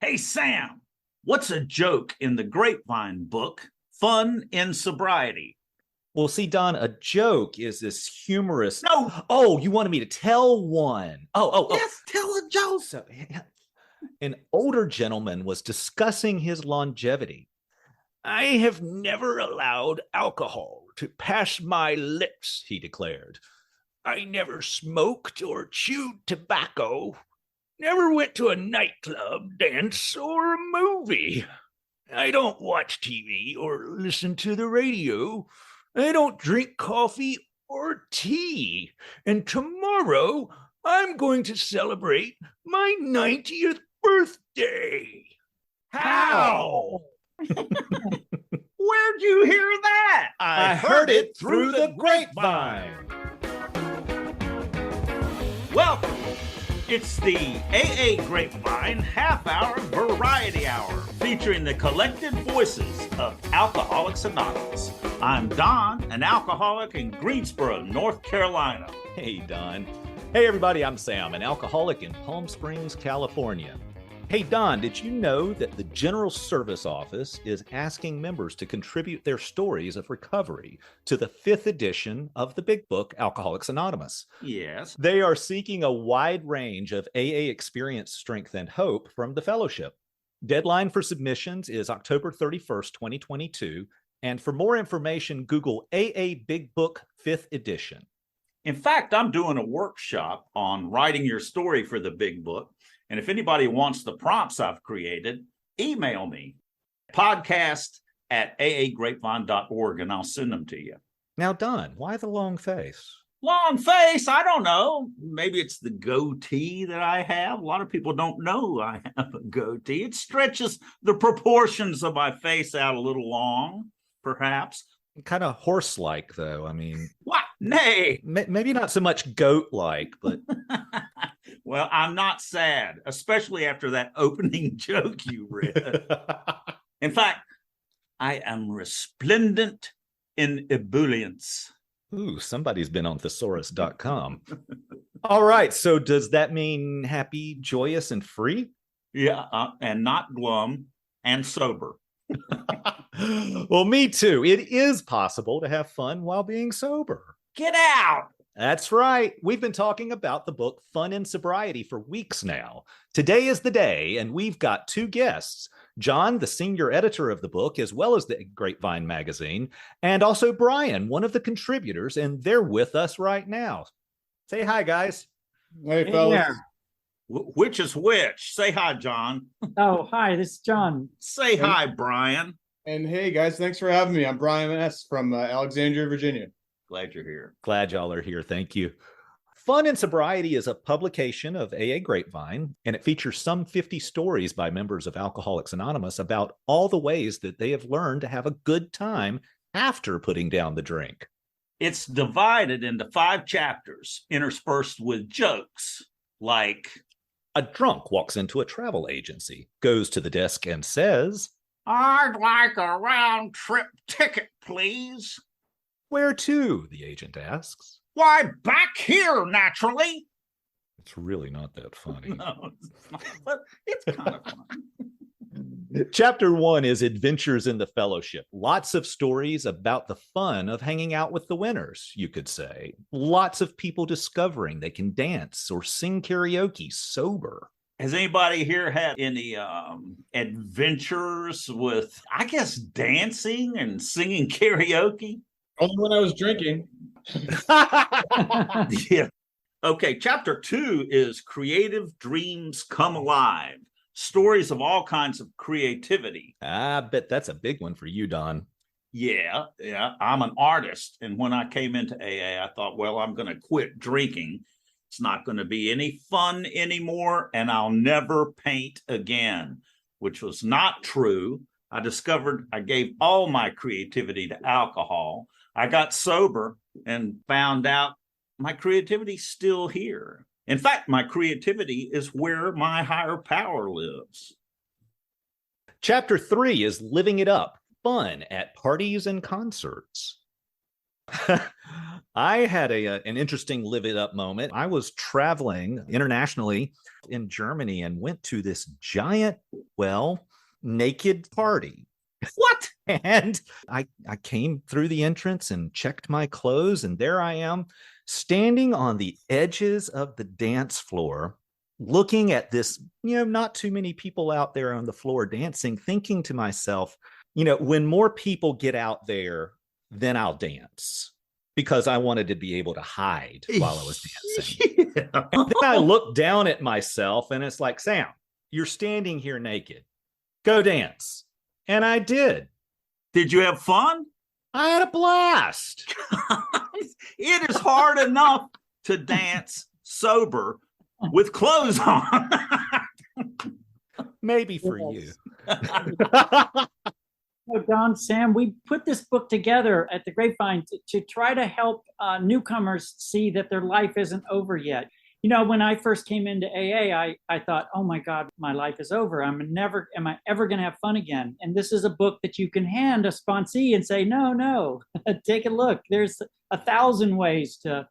Hey, Sam, what's a joke in the Grapevine book, Fun in Sobriety? Well, see, Don, a joke is this humorous. No. Oh, you wanted me to tell one. Yes, tell a joke. So, an older gentleman was discussing his longevity. I have never allowed alcohol to pass my lips, he declared. I never smoked or chewed tobacco, never went to a nightclub, dance, or a movie. I don't watch TV or listen to the radio. I don't drink coffee or tea. And tomorrow, I'm going to celebrate my 90th birthday. How? Where'd you hear that? I heard it through the grapevine. Welcome. It's the AA Grapevine half-hour variety hour featuring the collected voices of Alcoholics Anonymous. I'm Don, an alcoholic in Greensboro, North Carolina. Hey, Don. Hey, everybody, I'm Sam, an alcoholic in Palm Springs, California. Hey, Don, did you know that the General Service Office is asking members to contribute their stories of recovery to the 5th edition of the big book, Alcoholics Anonymous? Yes. They are seeking a wide range of AA experience, strength, and hope from the fellowship. Deadline for submissions is October 31st, 2022. And for more information, Google AA Big Book 5th edition. In fact, I'm doing a workshop on writing your story for the big book. And if anybody wants the prompts I've created, email me, podcast@aagrapevine.org, and I'll send them to you. Now, Don, why the long face? Long face? I don't know. Maybe it's the goatee that I have. A lot of people don't know I have a goatee. It stretches the proportions of my face out a little long, perhaps. Kind of horse-like, though. I mean, what? Nay. Maybe not so much goat-like, but... Well, I'm not sad, especially after that opening joke you read. In fact, I am resplendent in ebullience. Ooh, somebody's been on thesaurus.com. All right, so does that mean happy, joyous, and free? Yeah, and not glum and sober. Well, me too. It is possible to have fun while being sober. Get out! That's right. We've been talking about the book Fun in Sobriety for weeks now. Today is the day, and we've got two guests. John, the senior editor of the book, as well as the Grapevine magazine, and also Brian, one of the contributors, and they're with us right now. Say hi, guys. Hey, fellas. Which is which? Say hi, John. Oh, hi, this is John. Say hi, Brian. And hey, guys, thanks for having me. I'm Brian S. from Alexandria, Virginia. Glad you're here. Glad y'all are here. Thank you. Fun in Sobriety is a publication of AA Grapevine, and it features some 50 stories by members of Alcoholics Anonymous about all the ways that they have learned to have a good time after putting down the drink. It's divided into 5 chapters, interspersed with jokes, like... A drunk walks into a travel agency, goes to the desk and says, "I'd like a round-trip ticket, please." "Where to?" the agent asks. "Why, back here, naturally." It's really not that funny. No, it's not, but it's kind of fun. Chapter 1 is Adventures in the Fellowship. Lots of stories about the fun of hanging out with the winners, you could say. Lots of people discovering they can dance or sing karaoke sober. Has anybody here had any adventures with, I guess, dancing and singing karaoke? Only when I was drinking. Yeah. Okay, chapter 2 is Creative Dreams Come Alive. Stories of all kinds of creativity. I bet that's a big one for you, Don. Yeah. I'm an artist. And when I came into AA, I thought, well, I'm going to quit drinking. It's not going to be any fun anymore, and I'll never paint again, which was not true. I discovered I gave all my creativity to alcohol. I got sober and found out my creativity's still here. In fact, my creativity is where my higher power lives. Chapter 3 is Living It Up, Fun at Parties and Concerts. I had an interesting live it up moment. I was traveling internationally in Germany and went to this giant, well, naked party. What? And I came through the entrance and checked my clothes, and there I am standing on the edges of the dance floor, looking at this, not too many people out there on the floor dancing, thinking to myself, when more people get out there, then I'll dance, because I wanted to be able to hide while I was dancing. Yeah. And then I looked down at myself and it's like, Sam, you're standing here naked. Go dance. And I did. Did you have fun? I had a blast. It is hard enough to dance sober with clothes on. Maybe for you. So Don, Sam, we put this book together at the Grapevine to try to help newcomers see that their life isn't over yet. When I first came into AA, I thought, oh my God, my life is over. Am I ever going to have fun again? And this is a book that you can hand a sponsee and say, no, take a look. There's 1,000 ways to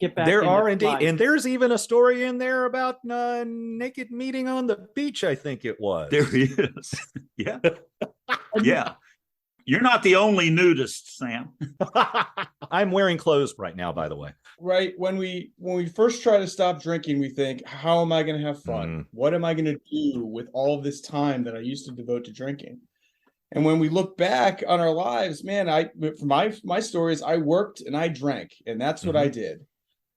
get back. There are indeed. life. And there's even a story in there about naked meeting on the beach, I think it was. There he is. Yeah. Yeah. You're not the only nudist, Sam. I'm wearing clothes right now, by the way. Right. When we first try to stop drinking, we think, how am I going to have fun? What am I going to do with all of this time that I used to devote to drinking? And when we look back on our lives, man, for my story is I worked and I drank, and that's what I did.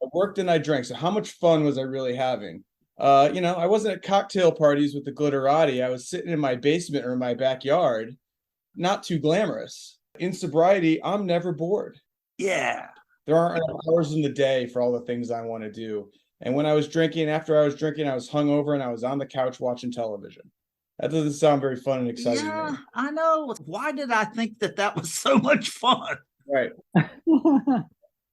I worked and I drank. So how much fun was I really having? I wasn't at cocktail parties with the glitterati. I was sitting in my basement or in my backyard, not too glamorous. In sobriety, I'm never bored. Yeah. There aren't hours in the day for all the things I want to do. And when I was drinking, after I was drinking, I was hungover and I was on the couch watching television. That doesn't sound very fun and exciting. Yeah, I know. Why did I think that was so much fun? Right.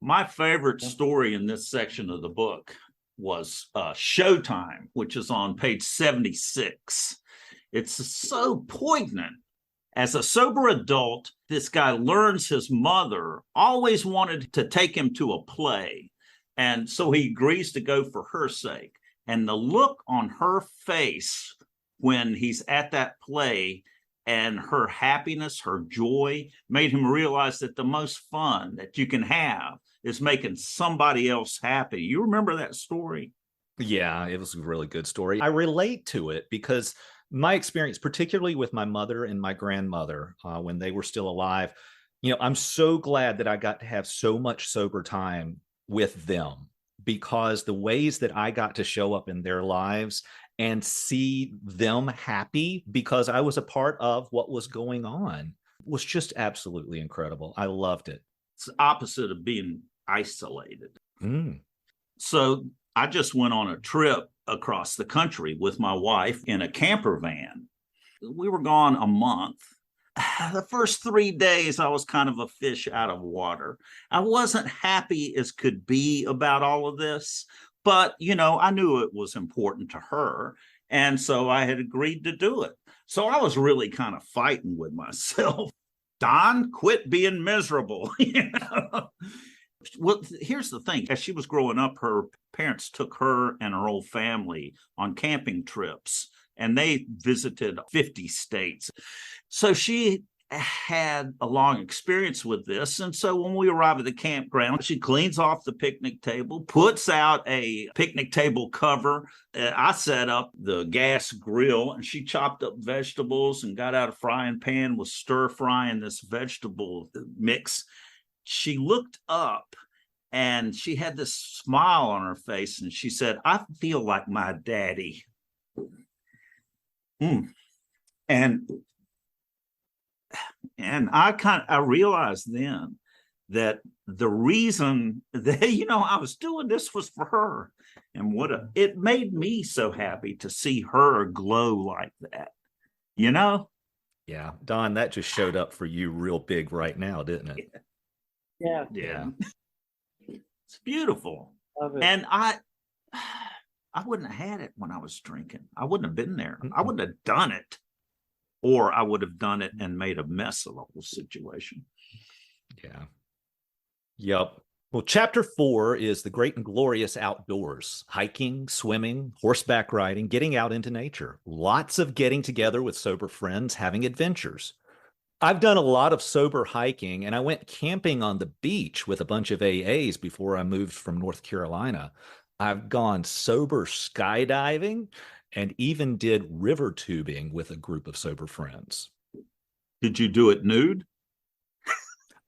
My favorite story in this section of the book was Showtime, which is on page 76. It's so poignant. As a sober adult, this guy learns his mother always wanted to take him to a play. And so he agrees to go for her sake. And the look on her face when he's at that play and her happiness, her joy, made him realize that the most fun that you can have is making somebody else happy. You remember that story? Yeah, it was a really good story. I relate to it because my experience, particularly with my mother and my grandmother, when they were still alive, I'm so glad that I got to have so much sober time with them, because the ways that I got to show up in their lives and see them happy because I was a part of what was going on was just absolutely incredible. I loved it. It's the opposite of being isolated. So I just went on a trip across the country with my wife in a camper van. We were gone a month. The first 3 days, I was kind of a fish out of water. I wasn't happy as could be about all of this, but, I knew it was important to her. And so I had agreed to do it. So I was really kind of fighting with myself. Don, quit being miserable. Well, here's the thing. As she was growing up, her parents took her and her whole family on camping trips, and they visited 50 states. So she had a long experience with this. And so when we arrive at the campground, she cleans off the picnic table, puts out a picnic table cover. I set up the gas grill, and she chopped up vegetables and got out a frying pan, was stir frying this vegetable mix. She looked up and she had this smile on her face, and she said, I feel like my daddy. And I realized then that the reason that, I was doing this was for her. And it made me so happy to see her glow like that, Yeah, Don, that just showed up for you real big right now, didn't it? Yeah. It's beautiful. Love it. And I wouldn't have had it when I was drinking. I wouldn't have been there. I wouldn't have done it. Or I would have done it and made a mess of the whole situation. Yeah. Yep. Well, chapter 4 is the great and glorious outdoors: hiking, swimming, horseback riding, getting out into nature. Lots of getting together with sober friends, having adventures. I've done a lot of sober hiking, and I went camping on the beach with a bunch of AAs before I moved from North Carolina. I've gone sober skydiving and even did river tubing with a group of sober friends. Did you do it nude?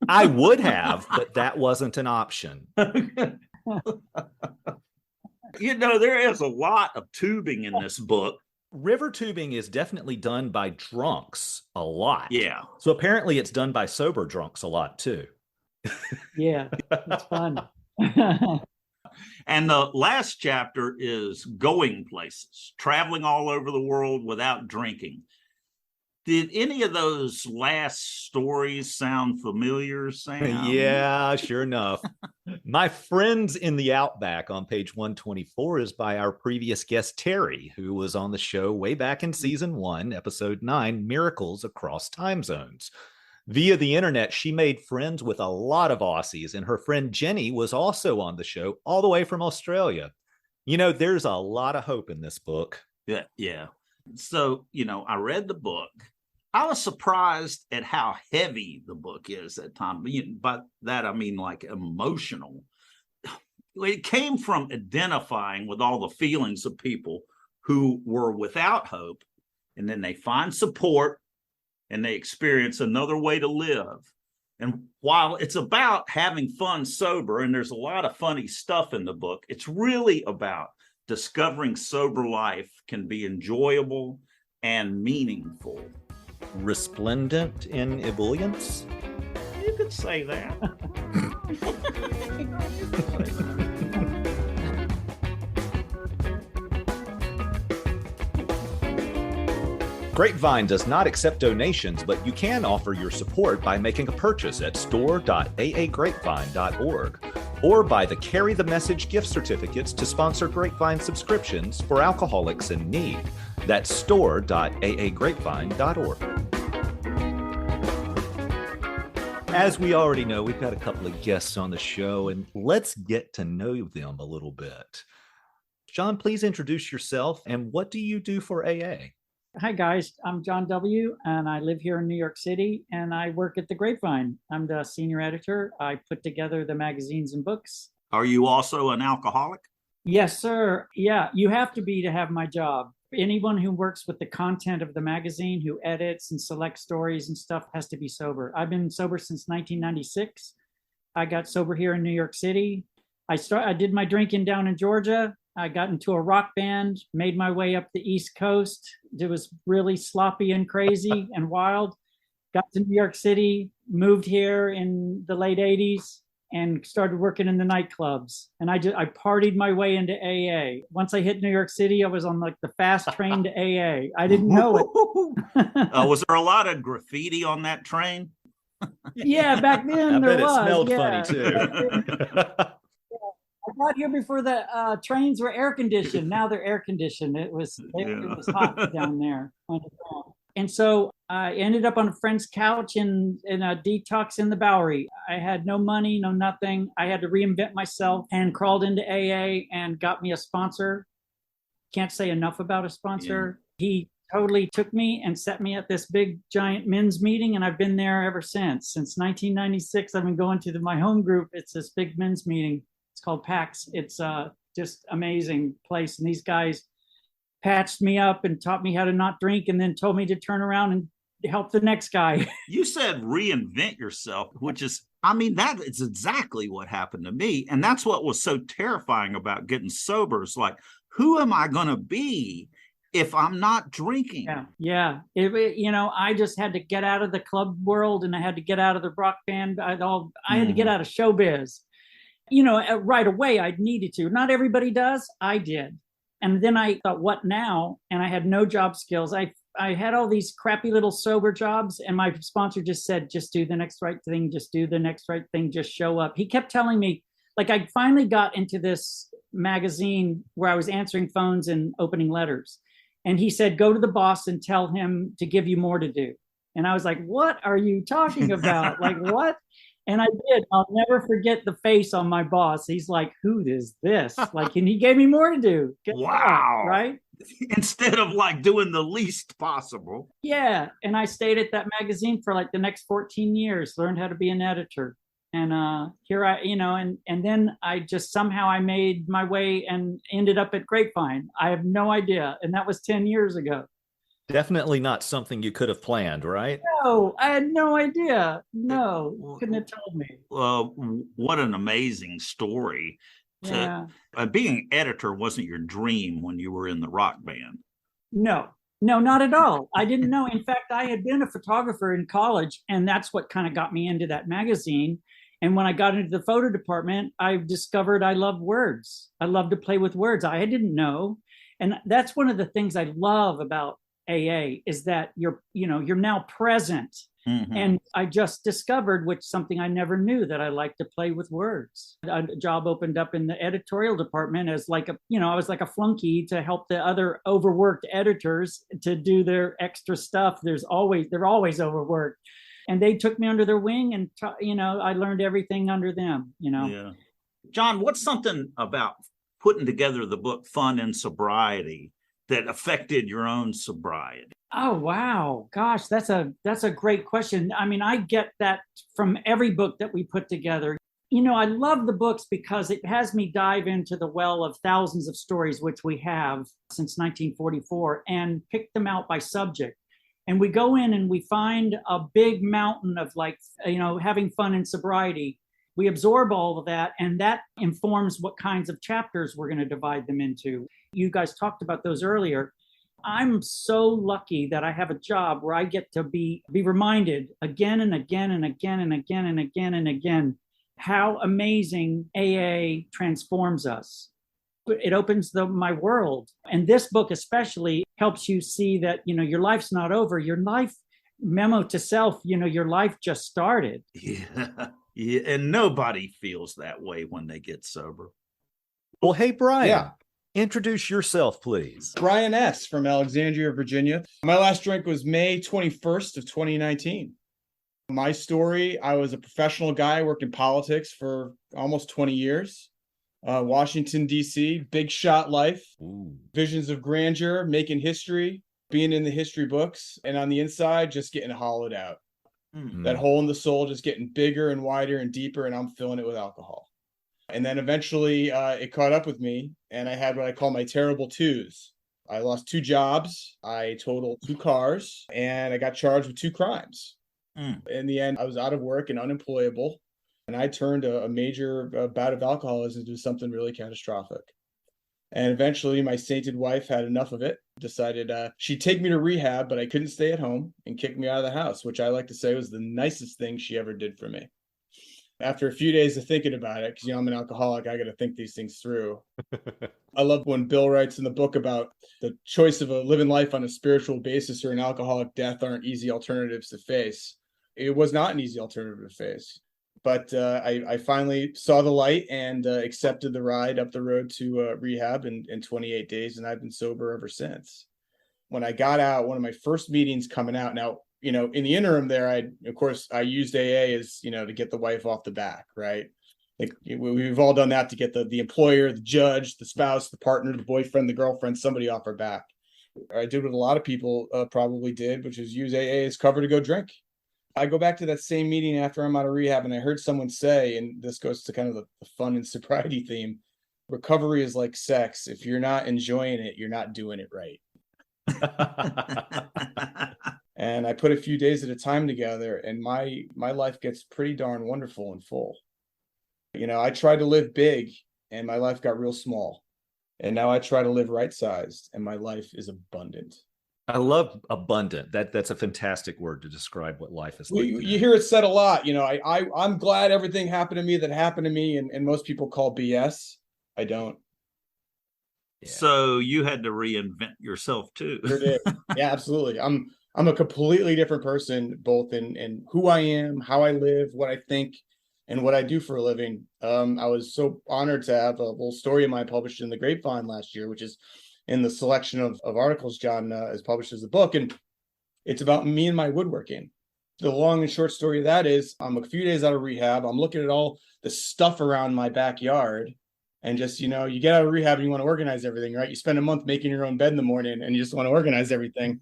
I would have, but that wasn't an option. You know, there is a lot of tubing in this book. River tubing is definitely done by drunks a lot. Yeah. So apparently it's done by sober drunks a lot too. Yeah, it's fun. And the last chapter is going places, traveling all over the world without drinking. Did any of those last stories sound familiar, Sam? Yeah, sure enough. My Friends in the Outback on page 124 is by our previous guest, Terry, who was on the show way back in season 1, episode 9, Miracles Across Time Zones. Via the internet, she made friends with a lot of Aussies, and her friend Jenny was also on the show all the way from Australia. You know, there's a lot of hope in this book. Yeah. So, you know, I read the book. I was surprised at how heavy the book is at times. By that, I mean like emotional. It came from identifying with all the feelings of people who were without hope, and then they find support and they experience another way to live. And while it's about having fun sober, and there's a lot of funny stuff in the book, it's really about discovering sober life can be enjoyable and meaningful. Resplendent in ebullience? You could say that. Grapevine does not accept donations, but you can offer your support by making a purchase at store.aagrapevine.org or by the Carry the Message gift certificates to sponsor Grapevine subscriptions for alcoholics in need. That's store.aagrapevine.org. As we already know, we've got a couple of guests on the show, and let's get to know them a little bit. John, please introduce yourself, and what do you do for AA? Hi, guys. I'm John W., and I live here in New York City, and I work at the Grapevine. I'm the senior editor. I put together the magazines and books. Are you also an alcoholic? Yes, sir. Yeah, you have to be to have my job. Anyone who works with the content of the magazine, who edits and selects stories and stuff, has to be sober. I've been sober since 1996. I got sober here in New York City. I did my drinking down in Georgia. I got into a rock band, made my way up the East Coast. It was really sloppy and crazy and wild. Got to New York City, moved here in the late 80s, and started working in the nightclubs. And I partied my way into AA. Once I hit New York City, I was on like the fast train to AA. I didn't know it. Was there a lot of graffiti on that train? Yeah, back then I there bet was. it smelled yeah. funny too. I got here before the trains were air conditioned. Now they're air conditioned. It was hot down there. And so I ended up on a friend's couch in a detox in the Bowery. I had no money, no nothing. I had to reinvent myself and crawled into AA and got me a sponsor. Can't say enough about a sponsor. Yeah. He totally took me and set me at this big giant men's meeting, and I've been there ever since. Since 1996, I've been going to my home group. It's this big men's meeting. It's called PAX. It's just amazing place. And these guys patched me up and taught me how to not drink, and then told me to turn around and help the next guy. You said reinvent yourself, which is, I mean, that is exactly what happened to me. And that's what was so terrifying about getting sober. It's like, who am I going to be if I'm not drinking? Yeah. I just had to get out of the club world, and I had to get out of the rock band. I had to get out of showbiz. Right away I needed to. Not everybody does. I did. And then I thought, what now? And I had no job skills. I had all these crappy little sober jobs, and my sponsor just said, just do the next right thing. Just do the next right thing. Just show up. He kept telling me, like, I finally got into this magazine where I was answering phones and opening letters. And he said, go to the boss and tell him to give you more to do. And I was like, what are you talking about? Like, what? And I did. I'll never forget the face on my boss. He's like, "Who is this?" Like, and he gave me more to do. Guess what? Wow. Right? Instead of like doing the least possible. Yeah. And I stayed at that magazine for like the next 14 years, learned how to be an editor. And here I, and then I just somehow I made my way and ended up at Grapevine. I have no idea. And that was 10 years ago. Definitely not something you could have planned, right? No, I had no idea. No, couldn't have told me. What an amazing story. Yeah. Being editor wasn't your dream when you were in the rock band. No, not at all. I didn't know. In fact, I had been a photographer in college, and that's what kind of got me into that magazine. And when I got into the photo department, I discovered I love words. I love to play with words. I didn't know. And that's one of the things I love about AA is that you're now present. Mhm. And I just discovered, which something I never knew, that I like to play with words. A job opened up in the editorial department as like I was like a flunky to help the other overworked editors to do their extra stuff. They're always overworked. And they took me under their wing and, I learned everything under them, Yeah. John, what's something about putting together the book Fun and Sobriety that affected your own sobriety? Oh, wow. Gosh, that's a great question. I mean, I get that from every book that we put together. I love the books because it has me dive into the well of thousands of stories, which we have since 1944, and pick them out by subject. And we go in and we find a big mountain of having fun and sobriety. We absorb all of that, and that informs what kinds of chapters we're going to divide them into. You guys talked about those earlier. I'm so lucky that I have a job where I get to be reminded again and again and again and again and again and again how amazing AA transforms us. It opens my world. And this book especially helps you see that, your life's not over. Your life, memo to self, your life just started. Yeah. Yeah. And nobody feels that way when they get sober. Well, hey, Brian. Yeah. Introduce yourself, please. Brian S. from Alexandria, Virginia. My last drink was May 21st of 2019. My story, I was a professional guy, worked in politics for almost 20 years. Washington, D.C., big shot life, Ooh. Visions of grandeur, making history, being in the history books, and on the inside, just getting hollowed out. Mm. That hole in the soul just getting bigger and wider and deeper, and I'm filling it with alcohol. And then eventually it caught up with me, and I had what I call my terrible twos. I lost 2 jobs, I totaled 2 cars, and I got charged with 2 crimes. Mm. In the end, I was out of work and unemployable, and I turned a major bout of alcoholism into something really catastrophic. And eventually my sainted wife had enough of it, decided she'd take me to rehab, but I couldn't stay at home, and kicked me out of the house, which I like to say was the nicest thing she ever did for me. After a few days of thinking about it, because I'm an alcoholic, I got to think these things through. I love when Bill writes in the book about the choice of living life on a spiritual basis or an alcoholic death aren't easy alternatives to face. It was not an easy alternative to face. But I finally saw the light and accepted the ride up the road to rehab in 28 days, and I've been sober ever since. When I got out, one of my first meetings coming out, now, in the interim there, I used AA as, to get the wife off the back, right? Like we've all done that to get the employer, the judge, the spouse, the partner, the boyfriend, the girlfriend, somebody off our back. I did what a lot of people probably did, which is use AA as cover to go drink. I go back to that same meeting after I'm out of rehab, and I heard someone say, and this goes to kind of the fun and sobriety theme, recovery is like sex. If you're not enjoying it, you're not doing it right. And I put a few days at a time together, and my life gets pretty darn wonderful and full. I tried to live big, and my life got real small. And now I try to live right-sized, and my life is abundant. I love abundant. That's a fantastic word to describe what life is like. You hear it said a lot. I'm glad everything happened to me that happened to me, and most people call BS. I don't. Yeah. So you had to reinvent yourself too. Sure did. Yeah, absolutely. I'm a completely different person, both in who I am, how I live, what I think, and what I do for a living. I was so honored to have a little story of mine published in the Grapevine last year, which is in the selection of articles John has published as a book. And it's about me and my woodworking. The long and short story of that is I'm a few days out of rehab. I'm looking at all the stuff around my backyard. And just, you get out of rehab and you want to organize everything, right? You spend a month making your own bed in the morning and you just want to organize everything.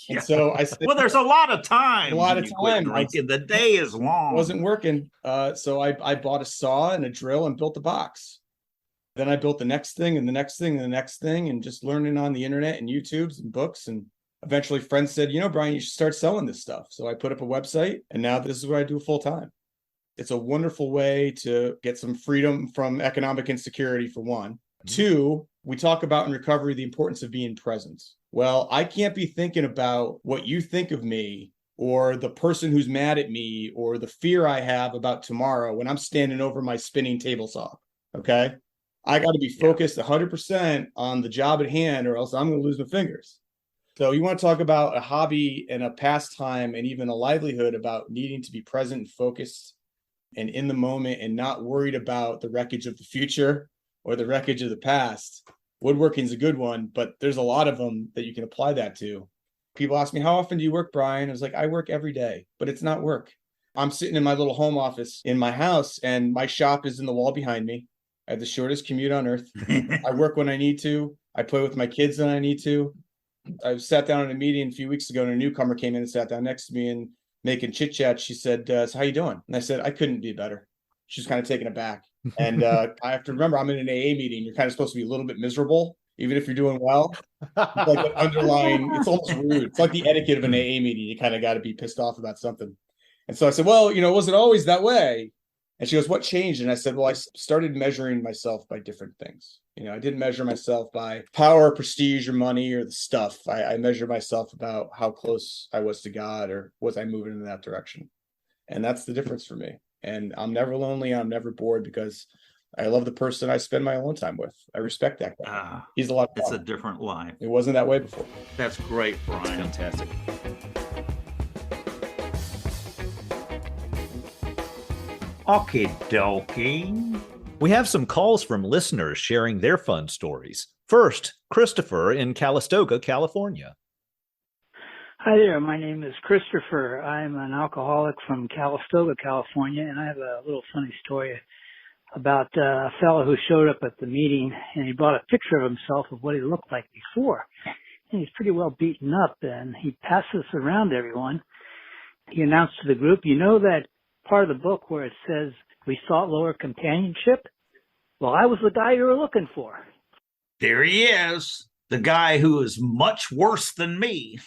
Yeah. And so I said, well, there's a lot of time. A lot when of you quit time. drinking. The day is long. It wasn't working. So I bought a saw and a drill and built a box. Then I built the next thing and the next thing and the next thing, and just learning on the internet and YouTubes and books. And eventually friends said, Brian, you should start selling this stuff. So I put up a website, and now this is what I do full time. It's a wonderful way to get some freedom from economic insecurity, for one. Mm-hmm. Two, we talk about in recovery the importance of being present. Well, I can't be thinking about what you think of me or the person who's mad at me or the fear I have about tomorrow when I'm standing over my spinning table saw. Okay. I got to be focused 100% on the job at hand, or else I'm going to lose my fingers. So you want to talk about a hobby and a pastime and even a livelihood about needing to be present and focused and in the moment and not worried about the wreckage of the future or the wreckage of the past. Woodworking is a good one, but there's a lot of them that you can apply that to. People ask me, how often do you work, Brian? I was like, I work every day, but it's not work. I'm sitting in my little home office in my house, and my shop is in the wall behind me. I have the shortest commute on earth. I work when I need to. I play with my kids when I need to. I sat down in a meeting a few weeks ago, and a newcomer came in and sat down next to me, and making chit chat, she said, so how you doing? And I said, I couldn't be better. She was kind of taken aback. And I have to remember, I'm in an AA meeting. You're kind of supposed to be a little bit miserable, even if you're doing well. It's like an underlying, it's almost rude. It's like the etiquette of an AA meeting. You kind of got to be pissed off about something. And so I said, well, was it always that way? And she goes, what changed? And I said, well, I started measuring myself by different things. I didn't measure myself by power, prestige, or money, or the stuff. I measure myself about how close I was to God, or was I moving in that direction? And that's the difference for me. And I'm never lonely. I'm never bored, because I love the person I spend my alone time with. I respect that guy. He's a lot of fun. It's a different life. It wasn't that way before. That's great, Brian. That's fantastic. Okie dokie. We have some calls from listeners sharing their fun stories. First, Christopher in Calistoga, California. Hi there. My name is Christopher. I'm an alcoholic from Calistoga, California, and I have a little funny story about a fellow who showed up at the meeting, and he brought a picture of himself of what he looked like before. And he's pretty well beaten up, and he passes this around to everyone. He announced to the group, that part of the book where it says we sought lower companionship? Well, I was the guy you were looking for. There he is, the guy who is much worse than me.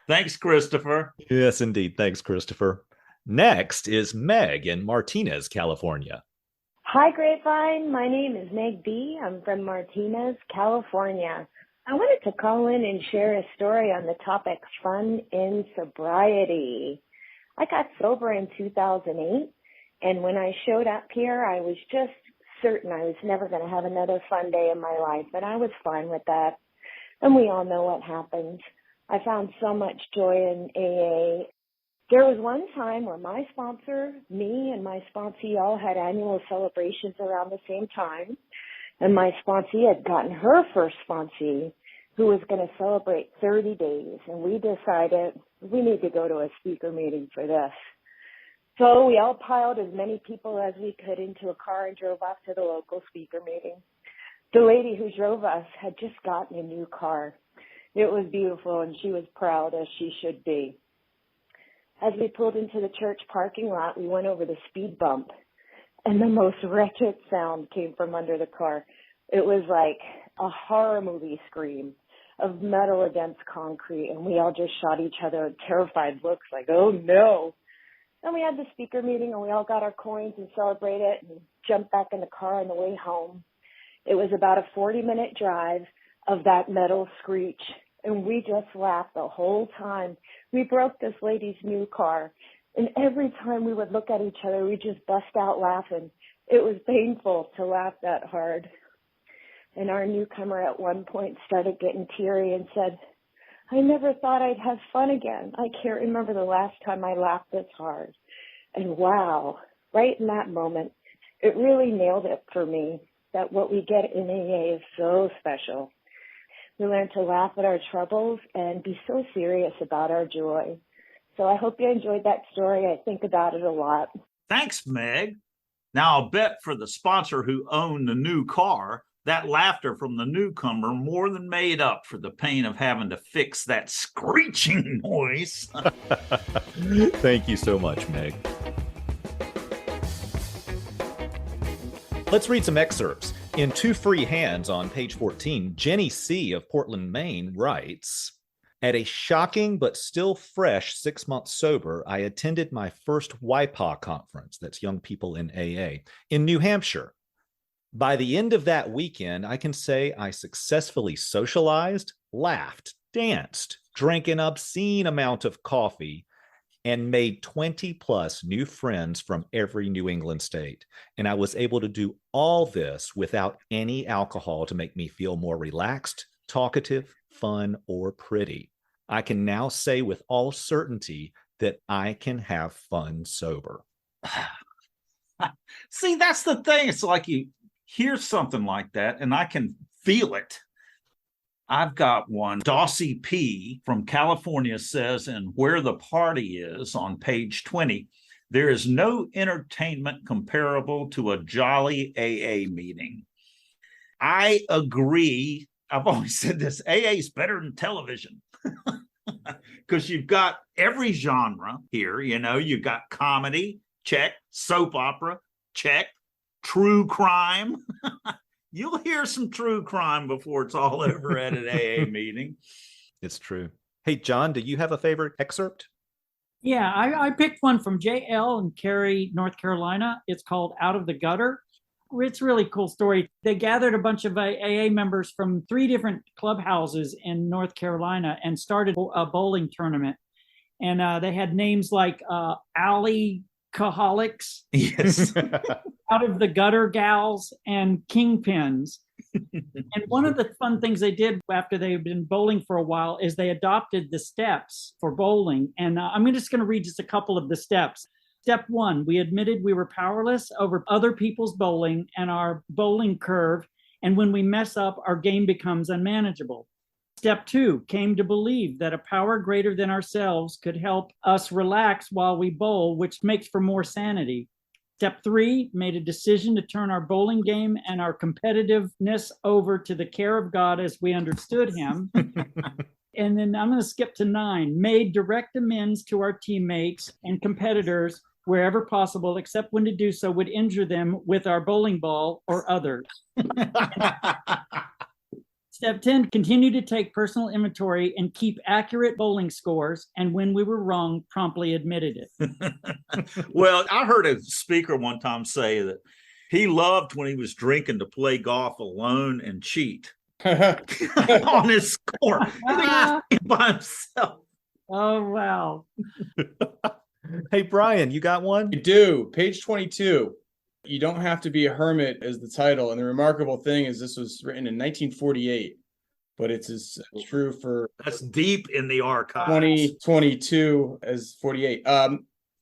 Thanks, Christopher. Yes, indeed. Thanks, Christopher. Next is Meg in Martinez, California. Hi, Grapevine. My name is Meg B. I'm from Martinez, California. I wanted to call in and share a story on the topic fun in sobriety. I got sober in 2008, and when I showed up here, I was just certain I was never going to have another fun day in my life, and I was fine with that. And we all know what happened. I found so much joy in AA. There was one time where my sponsor, me, and my sponsee all had annual celebrations around the same time, and my sponsee had gotten her first sponsee, who was going to celebrate 30 days, and we decided we need to go to a speaker meeting for this. So we all piled as many people as we could into a car and drove off to the local speaker meeting. The lady who drove us had just gotten a new car. It was beautiful, and she was proud, as she should be. As we pulled into the church parking lot, we went over the speed bump, and the most wretched sound came from under the car. It was like a horror movie scream of metal against concrete, and we all just shot each other terrified looks like, oh no. And we had the speaker meeting, and we all got our coins and celebrated and jumped back in the car on the way home. It was about a 40-minute drive of that metal screech, and we just laughed the whole time. We broke this lady's new car, and every time we would look at each other, we just bust out laughing. It was painful to laugh that hard. And our newcomer at one point started getting teary and said, I never thought I'd have fun again. I can't remember the last time I laughed this hard. And wow, right in that moment, it really nailed it for me that what we get in AA is so special. We learn to laugh at our troubles and be so serious about our joy. So I hope you enjoyed that story. I think about it a lot. Thanks, Meg. Now, I'll bet for the sponsor who owned the new car, that laughter from the newcomer more than made up for the pain of having to fix that screeching noise. Thank you so much, Meg. Let's read some excerpts. In Two Free Hands on page 14, Jenny C. of Portland, Maine writes, at a shocking but still fresh 6 months sober, I attended my first YPA conference, that's Young People in AA, in New Hampshire. By the end of that weekend, I can say I successfully socialized, laughed, danced, drank an obscene amount of coffee, and made 20 plus new friends from every New England state. And I was able to do all this without any alcohol to make me feel more relaxed, talkative, fun, or pretty. I can now say with all certainty that I can have fun sober. See, that's the thing. It's like you hear something like that and I can feel it. I've got one. Dossie P. from California says, in Where the Party Is on page 20, there is no entertainment comparable to a jolly AA meeting. I agree. I've always said this, AA is better than television because you've got every genre here. You know, you've got comedy, check, soap opera, check, true crime. You'll hear some true crime before it's all over at an AA meeting. It's true. Hey, John, do you have a favorite excerpt? Yeah, I picked one from JL in Cary, North Carolina. It's called Out of the Gutter. It's a really cool story. They gathered a bunch of AA members from 3 different clubhouses in North Carolina and started a bowling tournament. And they had names like Alley-Caholics, Yes. Out of the Gutter Gals, and Kingpins. And one of the fun things they did after they've been bowling for a while is they adopted the steps for bowling. And I'm just going to read just a couple of the steps. Step 1, we admitted we were powerless over other people's bowling and our bowling curve. And when we mess up, our game becomes unmanageable. Step 2, came to believe that a power greater than ourselves could help us relax while we bowl, which makes for more sanity. Step 3, made a decision to turn our bowling game and our competitiveness over to the care of God as we understood him. And then I'm going to skip to 9, made direct amends to our teammates and competitors wherever possible, except when to do so would injure them with our bowling ball or others. Step 10, continue to take personal inventory and keep accurate bowling scores. And when we were wrong, promptly admitted it. Well, I heard a speaker one time say that he loved when he was drinking to play golf alone and cheat on his score. By himself. Oh, wow. Hey, Brian, you got one? You do. Page 22. You don't have to be a hermit as the title. And the remarkable thing is this was written in 1948, but it's as true for That's deep in the archives. 2022 as 48.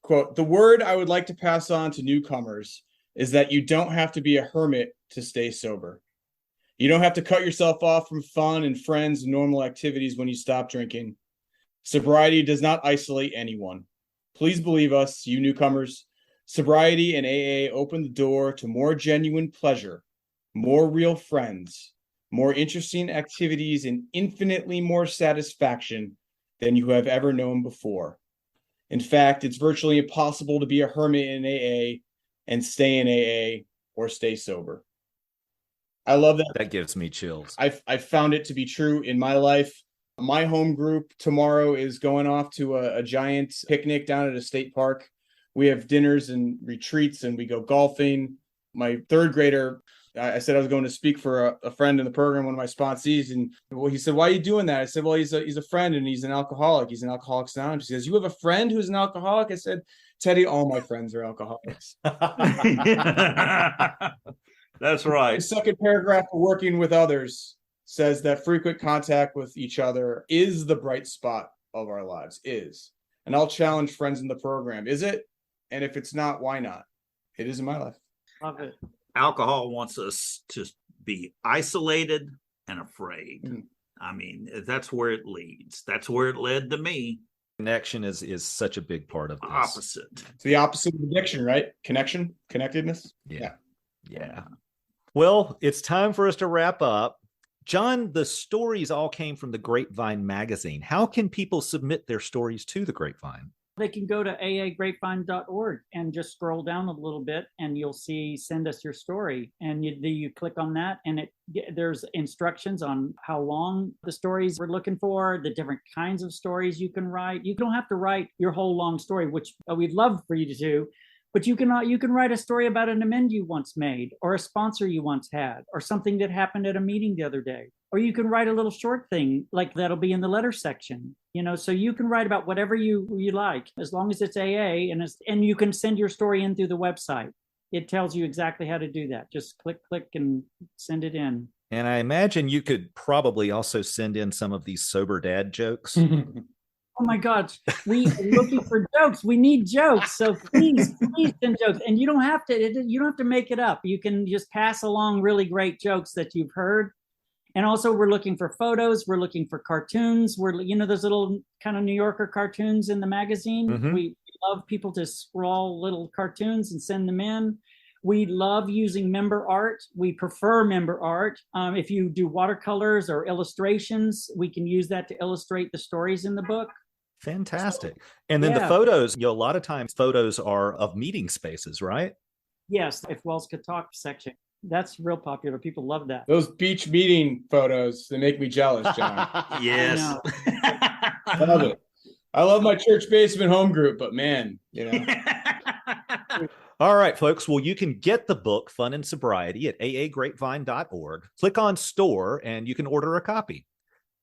Quote, the word I would like to pass on to newcomers is that you don't have to be a hermit to stay sober. You don't have to cut yourself off from fun and friends and normal activities when you stop drinking. Sobriety does not isolate anyone. Please believe us, you newcomers. Sobriety and AA open the door to more genuine pleasure, more real friends, more interesting activities, and infinitely more satisfaction than you have ever known before. In fact, it's virtually impossible to be a hermit in AA and stay in AA or stay sober. I love that. That gives me chills. I found it to be true in my life. My home group tomorrow is going off to a giant picnic down at a state park. We have dinners and retreats and we go golfing. My 3rd grader, I said I was going to speak for a friend in the program, one of my sponsees. And he said, why are you doing that? I said, well, he's a friend and he's an alcoholic. He's an Alcoholics Anonymous. He says, you have a friend who's an alcoholic? I said, Teddy, all my friends are alcoholics. That's right. The second paragraph of working with others says that frequent contact with each other is the bright spot of our lives, is. And I'll challenge friends in the program. Is it? And if it's not, why not? It is in my life. Love it. Alcohol wants us to be isolated and afraid. Mhm. I mean, that's where it leads. That's where it led to me. Connection is such a big part of this. Opposite. It's the opposite of addiction, right? Connection, connectedness. Yeah. Well, it's time for us to wrap up. John, the stories all came from the Grapevine magazine. How can people submit their stories to the Grapevine? They can go to aagrapevine.org and just scroll down a little bit and you'll see send us your story. And you click on that and there's instructions on how long the stories we're looking for, the different kinds of stories you can write. You don't have to write your whole long story, which we'd love for you to do, but you can write a story about an amend you once made or a sponsor you once had or something that happened at a meeting the other day. Or you can write a little short thing like that'll be in the letter section, so you can write about whatever you like, as long as it's AA and you can send your story in through the website. It tells you exactly how to do that. Just click and send it in. And I imagine you could probably also send in some of these sober dad jokes. Oh my God, we are looking for jokes. We need jokes. So please send jokes. And you don't have to make it up. You can just pass along really great jokes that you've heard. And also we're looking for photos. We're looking for cartoons. We're, those little kind of New Yorker cartoons in the magazine. Mm-hmm. We love people to scrawl little cartoons and send them in. We love using member art. We prefer member art. If you do watercolors or illustrations, we can use that to illustrate the stories in the book. Fantastic. And then the photos, a lot of times photos are of meeting spaces, right? Yes, if Wells could talk section. That's real popular. People love that. Those beach meeting photos, they make me jealous, John. Yes. I love it. I love my church basement home group, but man, All right, folks. Well, you can get the book Fun in Sobriety at aagrapevine.org. Click on store and you can order a copy.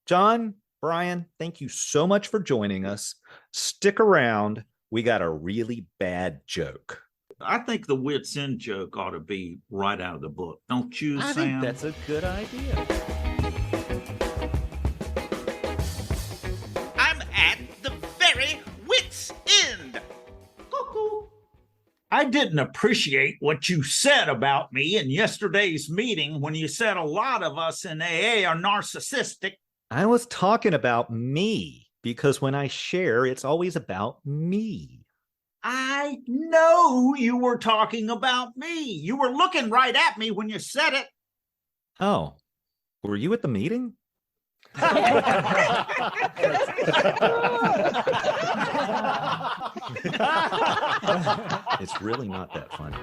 John, Brian, thank you so much for joining us. Stick around. We got a really bad joke. I think the wits end joke ought to be right out of the book. Don't you, Sam? I think that's a good idea. I'm at the very wit's end. Cuckoo. I didn't appreciate what you said about me in yesterday's meeting when you said a lot of us in AA are narcissistic. I was talking about me because when I share, it's always about me. I know you were talking about me. You were looking right at me when you said it. Oh, were you at the meeting? It's really not that funny.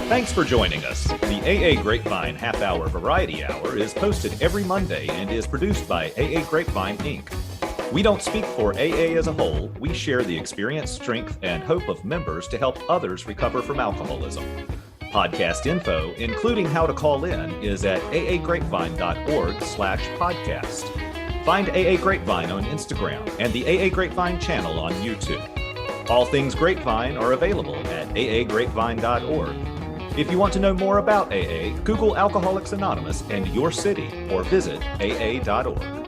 Thanks for joining us. The AA Grapevine Half Hour Variety Hour is posted every Monday and is produced by AA Grapevine, Inc. We don't speak for AA as a whole. We share the experience, strength, and hope of members to help others recover from alcoholism. Podcast info, including how to call in, is at aagrapevine.org/podcast. Find AA Grapevine on Instagram and the AA Grapevine channel on YouTube. All things Grapevine are available at aagrapevine.org. If you want to know more about AA, Google Alcoholics Anonymous and your city or visit aa.org.